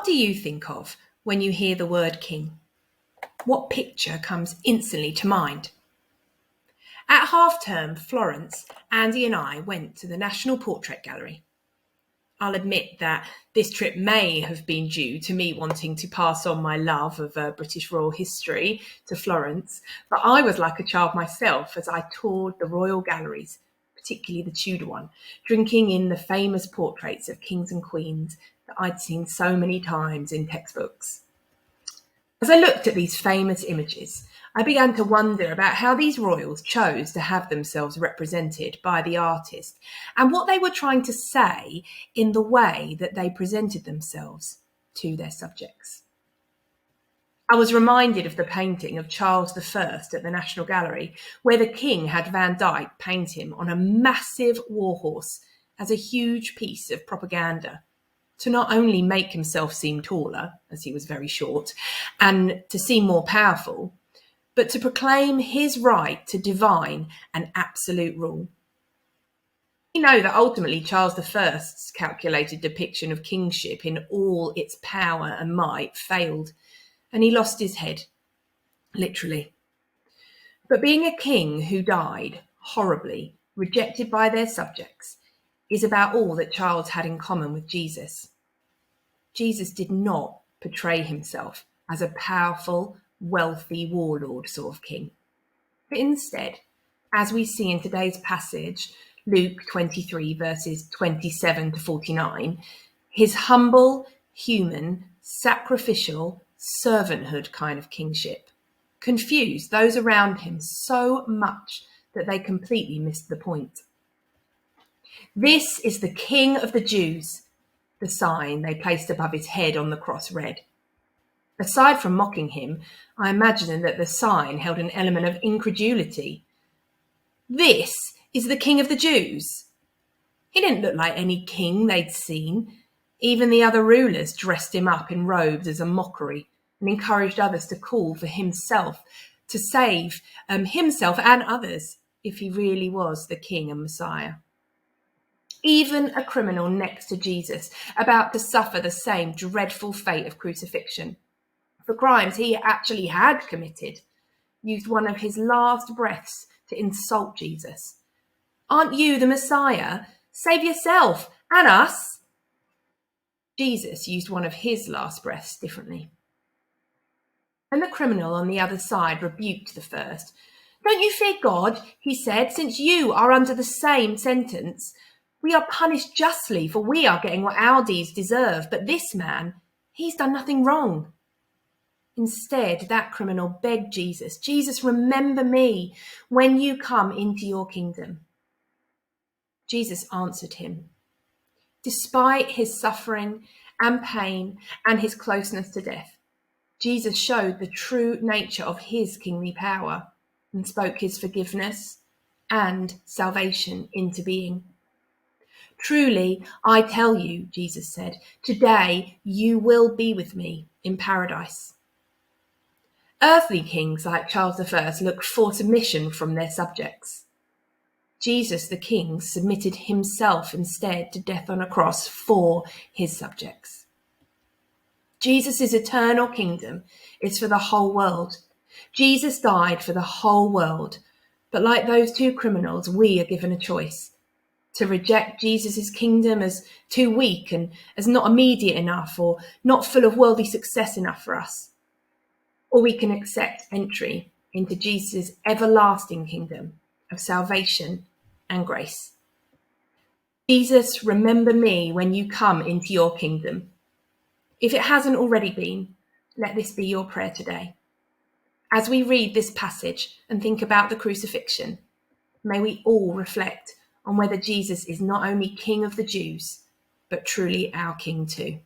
What do you think of when you hear the word king? What picture comes instantly to mind? At half-term, Florence, Andy and I went to the National Portrait Gallery. I'll admit that this trip may have been due to me wanting to pass on my love of British royal history to Florence, but I was like a child myself as I toured the royal galleries, particularly the Tudor one, drinking in the famous portraits of kings and queens that I'd seen so many times in textbooks. As I looked at these famous images, I began to wonder about how these royals chose to have themselves represented by the artist and what they were trying to say in the way that they presented themselves to their subjects. I was reminded of the painting of Charles I at the National Gallery, where the king had Van Dyck paint him on a massive warhorse as a huge piece of propaganda, to not only make himself seem taller, as he was very short, and to seem more powerful, but to proclaim his right to divine and absolute rule. We know that ultimately Charles I's calculated depiction of kingship in all its power and might failed, and he lost his head, literally. But being a king who died horribly, rejected by their subjects, is about all that Charles had in common with Jesus. Jesus did not portray himself as a powerful, wealthy warlord sort of king. But instead, as we see in today's passage, Luke 23 verses 27 to 49, his humble, human, sacrificial, servanthood kind of kingship confused those around him so much that they completely missed the point. This is the King of the Jews, the sign they placed above his head on the cross read. Aside from mocking him, I imagine that the sign held an element of incredulity. This is the King of the Jews. He didn't look like any king they'd seen. Even the other rulers dressed him up in robes as a mockery and encouraged others to call for himself, to save himself and others if he really was the King and Messiah. Even a criminal next to Jesus, about to suffer the same dreadful fate of crucifixion for crimes he actually had committed, used one of his last breaths to insult Jesus. "Aren't you the Messiah? Save yourself and us." Jesus used one of his last breaths differently. When the criminal on the other side rebuked the first, "Don't you fear God," he said, "since you are under the same sentence? We are punished justly, for we are getting what our deeds deserve. But this man, he's done nothing wrong." Instead, that criminal begged Jesus, "Jesus, remember me when you come into your kingdom." Jesus answered him. Despite his suffering and pain and his closeness to death, Jesus showed the true nature of his kingly power and spoke his forgiveness and salvation into being. "Truly, I tell you," Jesus said, "today you will be with me in paradise." Earthly kings like Charles I looked for submission from their subjects. Jesus the King submitted himself instead to death on a cross for his subjects. Jesus' eternal kingdom is for the whole world. Jesus died for the whole world, but like those two criminals, we are given a choice: to reject Jesus' kingdom as too weak and as not immediate enough or not full of worldly success enough for us. Or we can accept entry into Jesus' everlasting kingdom of salvation and grace. Jesus, remember me when you come into your kingdom. If it hasn't already been, let this be your prayer today. As we read this passage and think about the crucifixion, may we all reflect on whether Jesus is not only King of the Jews, but truly our King too.